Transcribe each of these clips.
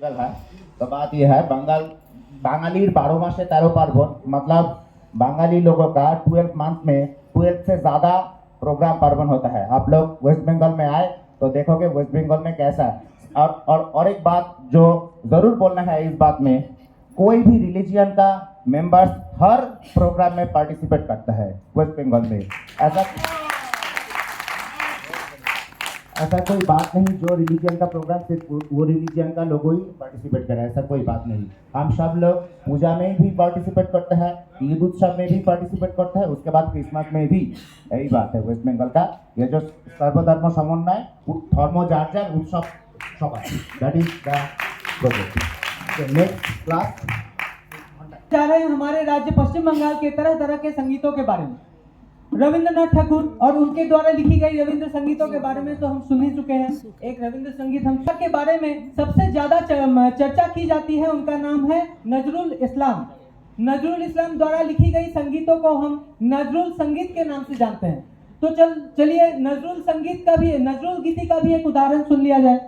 है। तो बात यह है बंगाली 12 मासे 13 पार्वण, मतलब बंगाली लोगों का 12 मंथ में 12 से ज्यादा प्रोग्राम पार्वण होता है। आप लोग वेस्ट बंगाल में आए तो देखोगे वेस्ट बंगाल में कैसा है। और एक बात जो जरूर बोलना है इस बात में, कोई भी रिलीजियन का मेंबर्स हर प्रोग्राम में पार्टिसिपेट करता है वेस्ट बंगाल में। ऐसा कोई बात नहीं जो रिलीजियन का प्रोग्राम सिर्फ वो रिलीजियन का लोगों ही पार्टिसिपेट करे, ऐसा कोई बात नहीं। हम सब लोग पूजा में भी पार्टिसिपेट करते हैं, ईद उत्सव में भी पार्टिसिपेट करते हैं, उसके बाद क्रिसमस में भी। यही बात है वेस्ट बंगाल का, ये जो सर्वधर्म समन्वय धर्म जार जार उत्सव सबाई, that is the project. Next class जा रहे हैं हमारे राज्य पश्चिम बंगाल के तरह तरह के संगीतों के बारे में। रविंद्रनाथ ठाकुर और उनके द्वारा लिखी गई रविंद्र संगीतों के बारे में तो हम सुन ही चुके हैं। एक रविंद्र संगीत हम के बारे में सबसे ज्यादा चर्चा की जाती है, उनका नाम है नजरुल इस्लाम। नजरुल इस्लाम द्वारा लिखी गई संगीतों को हम नजरुल संगीत के नाम से जानते हैं। तो चलिए नजरुल संगीत का भी, नजरुल गीति का भी एक उदाहरण सुन लिया जाए।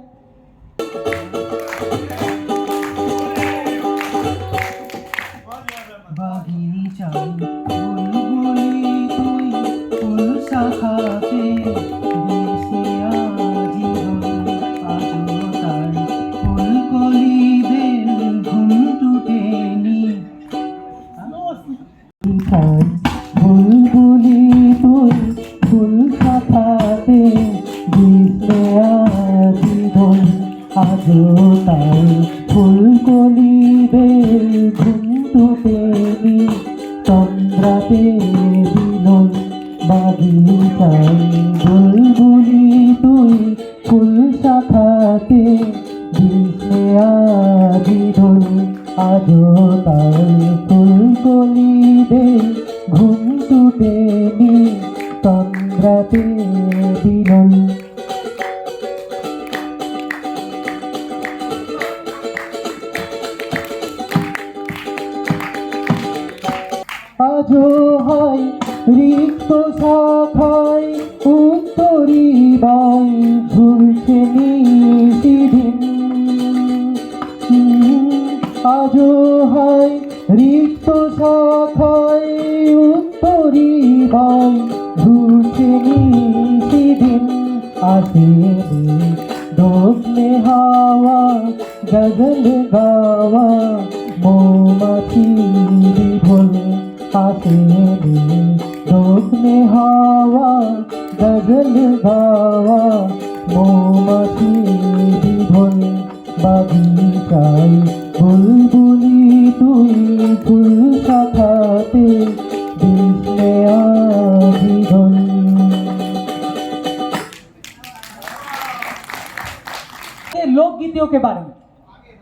लोकगीतियों के बारे में,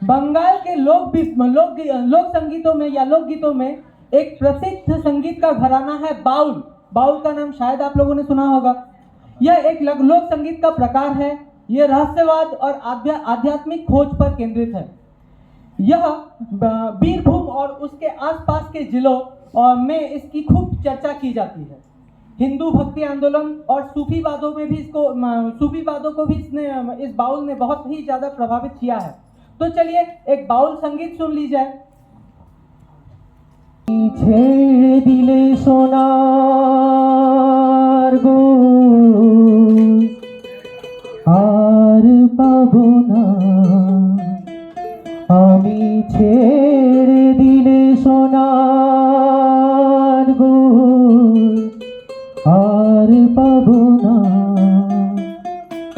बंगाल के लोक संगीतों में या लोकगीतों में एक प्रसिद्ध संगीत का घराना है बाउल। बाउल का नाम शायद आप लोगों ने सुना होगा। यह एक लोक संगीत का प्रकार है। यह रहस्यवाद और आध्यात्मिक खोज पर केंद्रित है। यह बीरभूम और उसके आसपास के जिलों में इसकी खूब चर्चा की जाती है। हिंदू भक्ति आंदोलन और सूफीवादों में भी सूफीवादों को भी इस बाउल ने बहुत ही ज्यादा प्रभावित किया है। तो चलिए एक बाउल संगीत सुन ली जाए। ছেড়ে দিলে সোনার গো আর পাবো না, আমি ছেড়ে দিলে সোনার গো আর পাবো না,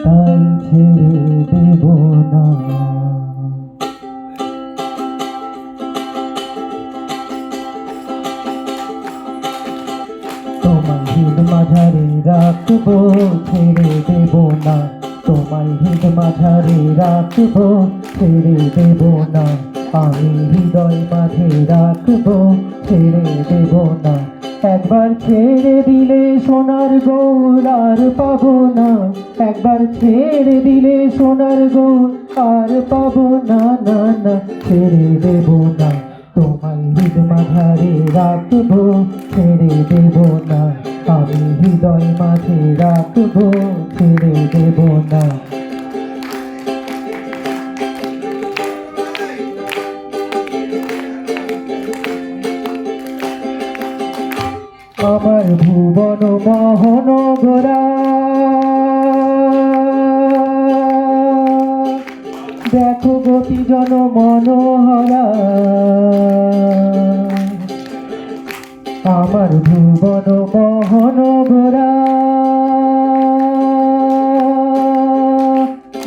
তাই ছেড়ে দেব না। তোমায় হিদ মাঝারে রাখবো, ছেড়ে দেব না। তোমায় হিদ মাঝারে রাখবো, ছেড়ে দেব না। আমি হৃদয় মাঝে রাখবো, ছেড়ে দেব না। একবার ছেড়ে দিলে সোনার গৌর আর পাবো না, একবার ছেড়ে দিলে সোনার গৌর আর পাবো না, না না ছেড়ে দেব না। তোমায় হৃদ মাঝারে রাখবো, ছেড়ে দেব না। আমি হৃদয় মাঝে রাখবো, ছেড়ে দেব না। আমার ভুবন মোহন গোরা দেখো গতি জন মনোহরা আমার ভুবন মোহন গোরা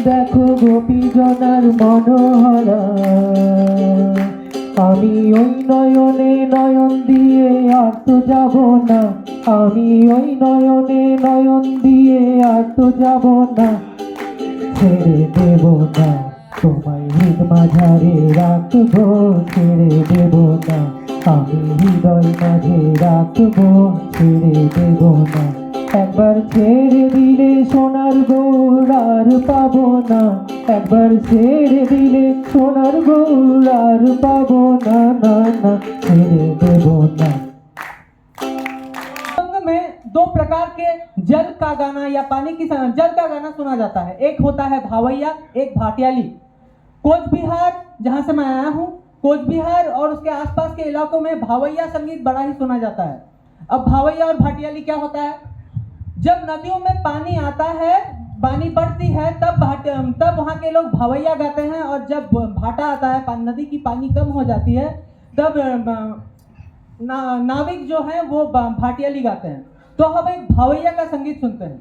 দেখো গোপী জনার মনোহরা আমি ওই নয়নে নয়ন দিয়ে আর তো যাব না আমি ওই নয়নে নয়ন দিয়ে আর তো যাব না ছেড়ে দেব না তোমায় হৃদ মাঝারে রাখবো ছেড়ে দেব না আমি হৃদয় মাঝে রাখবো ছেড়ে দেব না একবার ছেড়ে দিলে সোনার গৌর আর পাবো না একবার ছেড়ে দিলে সোনার গৌর আর পাবো না না ना ছেড়ে দেব না। संग में दो प्रकार के जल का गाना या पानी की जल का गाना सुना जाता है। एक होता है भावैया, एक भाटियाली। कोच बिहार जहां से मैं आया हूं, कोच बिहार और उसके आसपास के इलाकों में भावैया संगीत बड़ा ही सुना जाता है। अब भावैया और भाटियाली क्या होता है, जब नदियों में पानी आता है, पानी बढ़ती है, तब वहाँ के लोग भावैया गाते हैं और जब भाटा आता है, नदी की पानी कम हो जाती है, तब नाविक जो है वो भाटियाली गाते हैं। तो हम एक भावैया का संगीत सुनते हैं।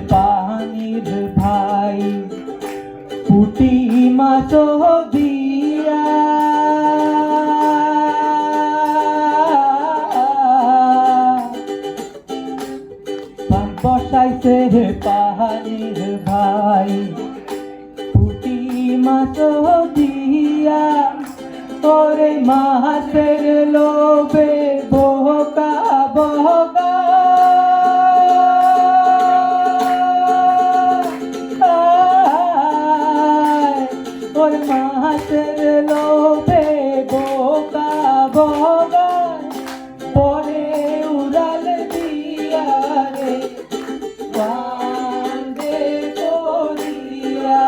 पानीर भाई पुटी मासो दिया बसाइसे पानीर भाई पुटी मासो दिया और मासेर लोबे बोका बोका मासेर लोभे बोका बोगा परे उड़ाल दिया रे बांधे कोरिया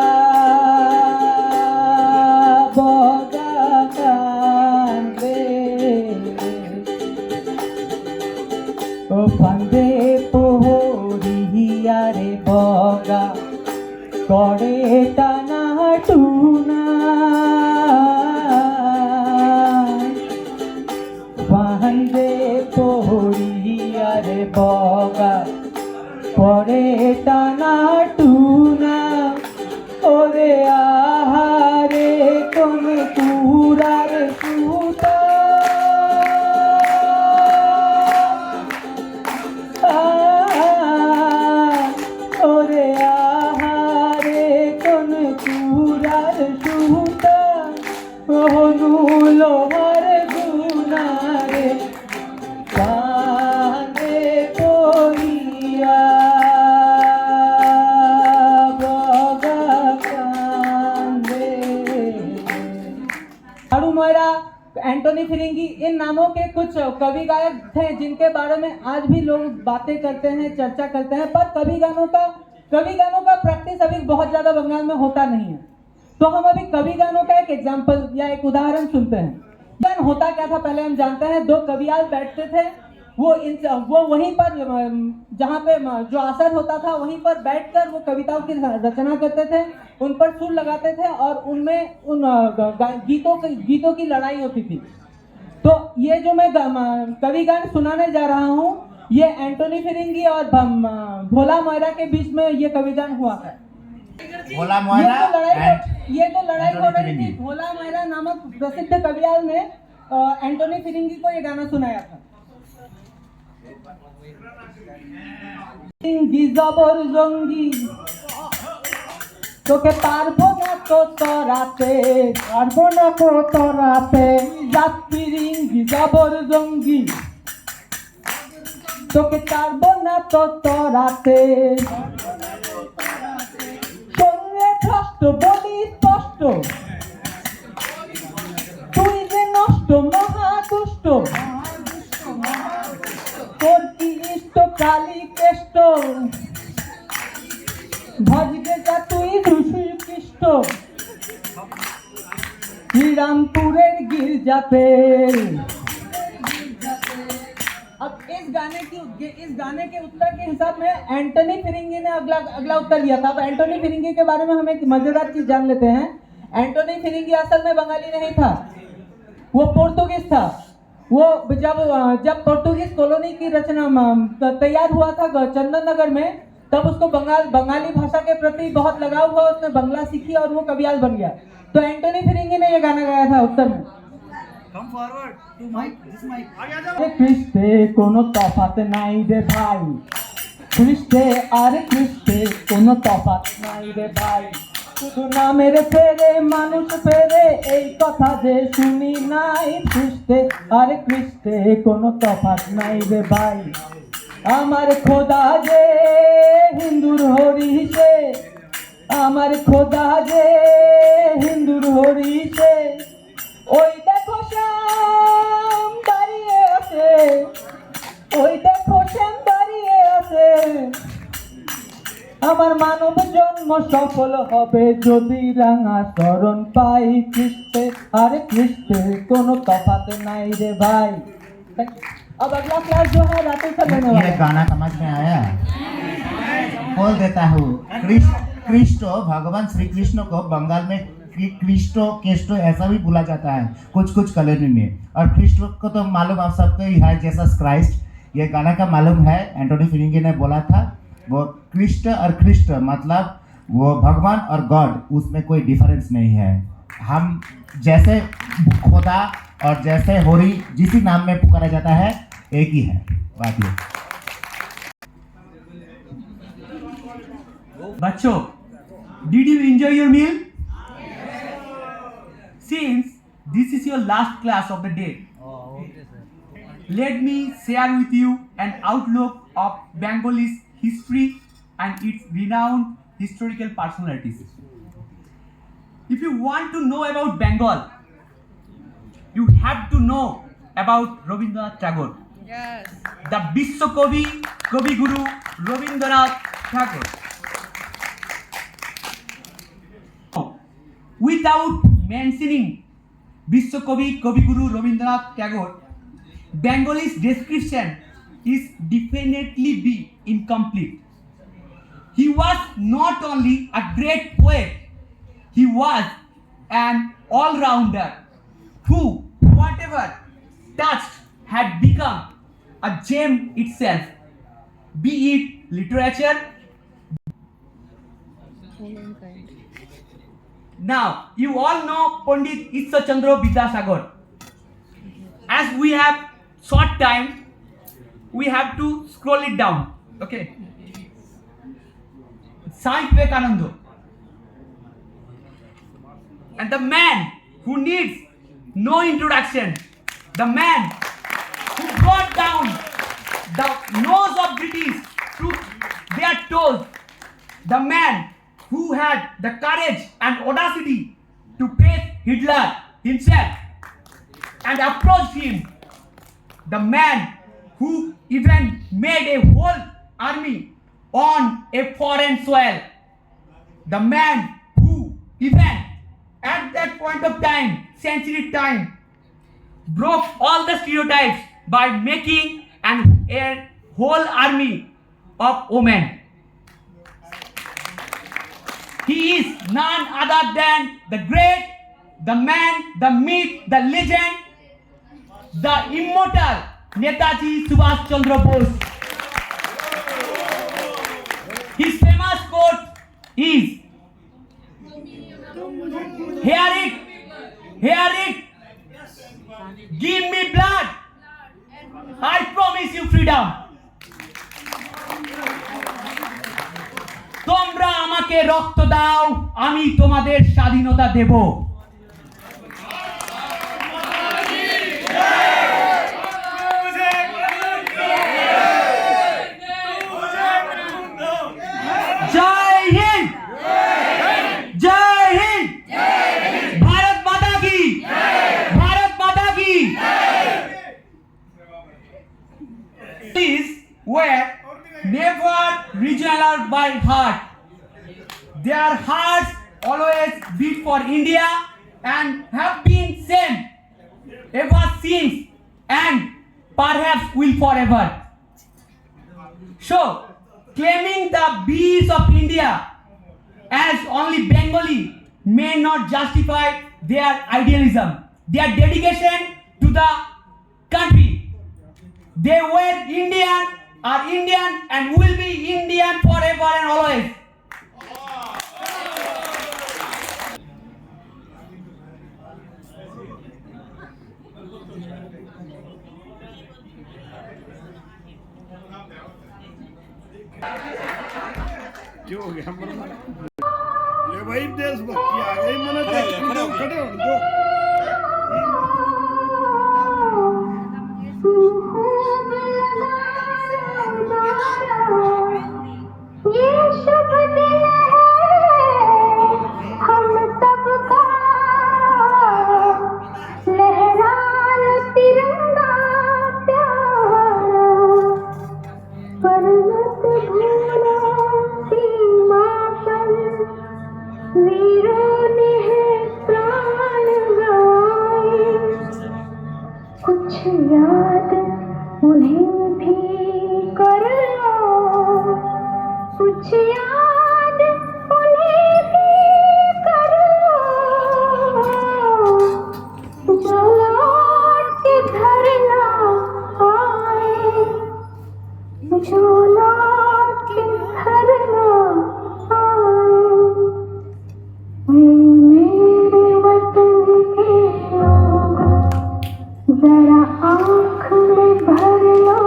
बोगा कांदे ओ बांधे पोरिया रे बोगा करे टाना टूना बांधे पोरिया रे बोगा करे टाना टूना ओरे आहारे कोन कुरार सूता ओरे लोहार गुनारे बांधे कोरिया बोगा कांदे। झाड़ू मोयरा, एंटोनी फिरिंगी, इन नामों के कुछ कवि गायक थे जिनके बारे में आज भी लोग बातें करते हैं, चर्चा करते हैं, पर कवि गानों का प्रैक्टिस अभी बहुत ज्यादा बंगाल में होता नहीं है। तो हम अभी कवि गानों का एक एग्जाम्पल या एक उदाहरण सुनते हैं। गान होता क्या था पहले हम जानते हैं। दो कवियाल बैठते थे, वो वहीं पर जहाँ पे जो आसन होता था वहीं पर बैठकर वो कविताओं की रचना करते थे, उन पर सुर लगाते थे और उनमें उन गीतों की लड़ाई होती थी। तो ये जो मैं कवि गान सुनाने जा रहा हूँ, ये एंटोनी फिरिंगी और भोला मोयरा के बीच में ये कवि गान हुआ था। भोला मोयरा ये तो लड़ाई हो रही थी। भोला मोयरा नामक प्रसिद्ध कवियाल ने एंटोनी फिरिंगी को ये गाना सुनाया था। जबर जंगी তোকে পারবো না তো তরাতে, পারবো না কো তোরাতে, যাত্রী রিঙ্গি জবর জঙ্গি, তোকে পারবো না তো তরাতে। শরীরে ভ্রষ্ট বলি স্পষ্ট, তুই যে নষ্ট মহা দুষ্ট, তোর কি ইষ্ট কালী কেষ্ট, ভজকে যা তুই শ্রীকৃষ্ণ श्रीरामपुरेर गिरजाते। अब इस गाने के उत्तर के हिसाब में एंटोनी फिरिंगी ने अगला उत्तर दिया था। अब एंटोनी फिरिंगी के बारे में हम एक मजेदार चीज जान लेते हैं। एंटोनी फिरिंगी असल में बंगाली नहीं था, वो पोर्तुगीज था। वो जब पोर्तुगीज कॉलोनी की रचना तैयार हुआ था चंदन नगर में, तब उसको बंगाली भाषा के प्रति बहुत लगाव हुआ, उसने बंगला सीखी और वो कवियाल बन गया। तो एंटोनी फिरिंगी ने ये गाना गाया था उत्तर में। Come forward to mic, this mic. খ্রিস্টে কোনো তফাৎ নাই রে ভাই, খ্রিস্টে আর খ্রিস্টে কোনো তফাৎ নাই রে ভাই, শুধু নামের ফেরে মানুষ ফেরে এই কথা যে শুনি নাই, খ্রিস্টে আর খ্রিস্টে কোনো তফাৎ নাই রে ভাই। আমার খোদা যে হিন্দুর হরিষে, আমার খোদা যে হিন্দুর হরিষে, ওই দেখো শ্যাম দাঁড়িয়ে আছে, ওই দেখো শ্যাম দাঁড়িয়ে আছে। আমার মানব জন্ম সফল হবে যদি রাঙা শরণ পাই, খ্রিস্টে আর খ্রিস্টে কোনো তফাৎ নাই রে ভাই। अब अगला क्लास जो है रातें सर लेने वाला ये है। गाना समझ में आया? बोल देता हूँ। क्रिस्टो भगवान श्री कृष्ण को बंगाल में क्रिस्टो केस्टो ऐसा भी बोला जाता है कुछ कुछ कॉलोनी में। और क्रिस्टो को तो मालूम आप सबको ही है, जैसा क्राइस्ट। ये गाना का मालूम है, एंटोनी फिरिंगी ने बोला था। वो क्रिस्ट और ख्रिस्ट मतलब वो भगवान और गॉड, उसमें कोई डिफरेंस नहीं है। हम जैसे खुदा और जैसे होरी जिसी नाम में पुकारा जाता है एक ही है। बात ये। बच्चों, did you enjoy your meal? Since this is your last class of the day, let me share with you an outlook of Bengal's history and its renowned historical personalities. If you want to know about Bengal, you have to know about Rabindranath Tagore. Yes. The Vishwakobi, Kavi Guru Rabindranath Tagore. Without mentioning Vishwakobi, Kavi Guru Rabindranath Tagore, Bengal's description is definitely be incomplete. He was not only a great poet, he was an all-rounder who, whatever touched, had become a gem itself, be it literature. Now, you all know Pandit Ishwar Chandra Vidyasagar. As we have short time, we have to scroll it down. Okay. Swami Vivekananda. And the man who needs no introduction, the man who brought down the nose of British to their toes, the man who had the courage and audacity to face Hitler himself and approached him, the man who even made a whole army on a foreign soil, the man who even at that point of time, century time, broke all the stereotypes by making a whole army of women. He is none other than the great, the man, the myth, the legend, the immortal Netaji Subhash Chandra Bose. His famous quote is, hear it, give me blood, I promise you freedom. তোমরা আমাকে রক্ত দাও, আমি তোমাদের স্বাধীনতা দেব। জয় হিন্দ, জয় হিন্দ, भारत माता की, भारत माता की। These were never regional by heart. Their hearts always beat for India and have been same ever since and perhaps will forever. So, claiming the bees of India as only Bengali may not justify their idealism, their dedication to the country. They were Indian, are Indian, and will be Indian forever and always. जो हो गया ले भाई देशभक्ति आ गई मन खड़े हो दो ये शुभ दिन है हम सबका, लहराए तिरंगा प्यारा, पर्वत भूला सीमा पर वीरों ने प्राण गवाए, कुछ याद उन्हें भी कर लो, कुछ याद उन्हें भी कर लो, जो लौट के घर ना आए, जो लौट के घर ना आए। मेरे वतन के लोगों, जरा आँख में भर लो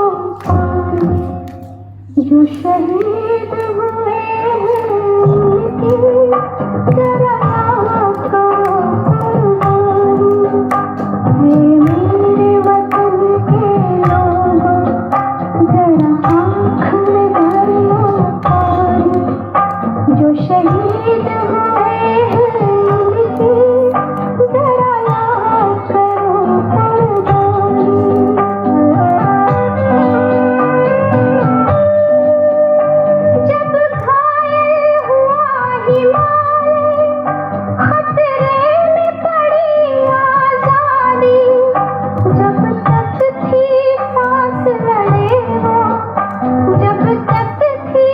पानी, जो शहीद हुए हैं उनकी जरा याद करो कुर्बानी। मेरे वतन के लोगों, जरा आँख में भर लो पानी, जो शहीद हुए हैं उनकी जरा याद करो कुर्बानी। जब घायल हुआ हिमालय, खतरे में पड़ी आजादी, जब तक थी सांस लड़े वो, जब तक थी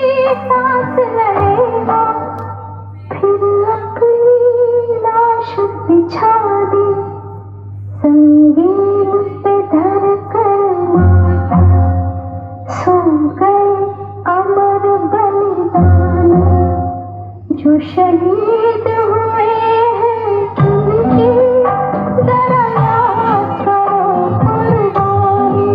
सांस लड़े वो, फिर अपनी लाश बिछा दी, संगीन पे धर कर माता, सो गए अमर बलिदान, जो शहीद हुए हैं उनकी जरा याद करो कुर्बानी।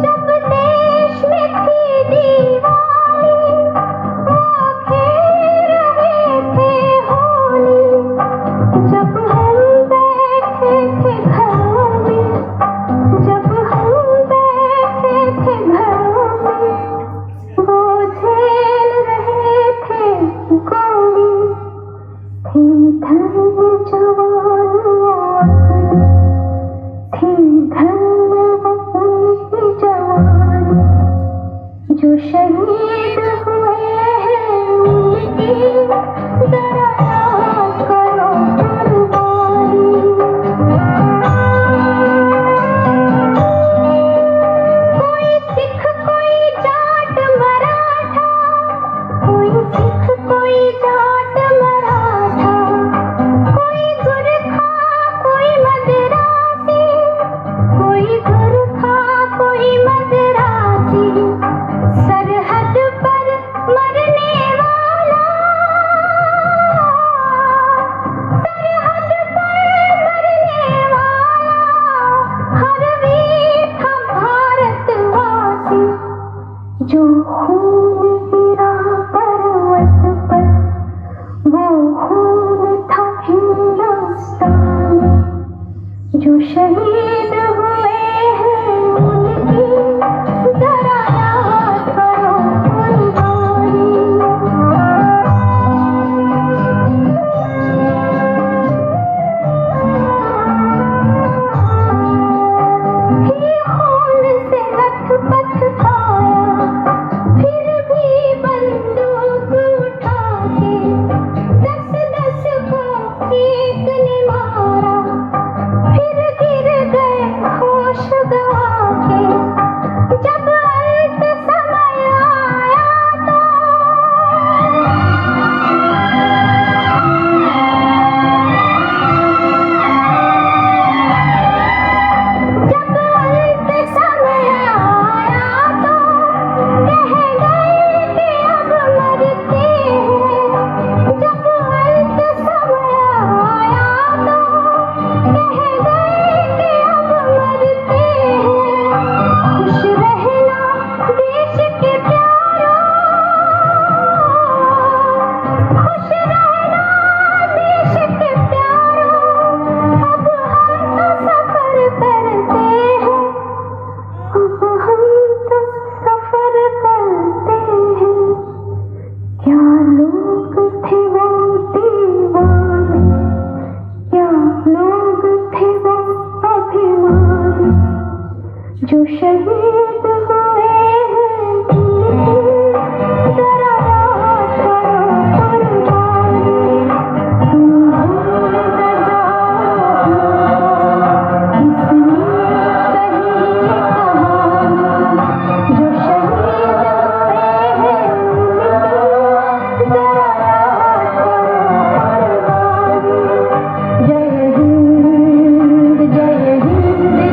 जब देश में थी दीवानी, वो खेल रहे थे होली, जब हम बैठे थे घरों में, जब हम बैठे थे घरों में, वो झेल रहे थे गोली, थी धर्म जवान थी धर्म उनकी जवान, जो शहीद हुए हैं उनकी जरा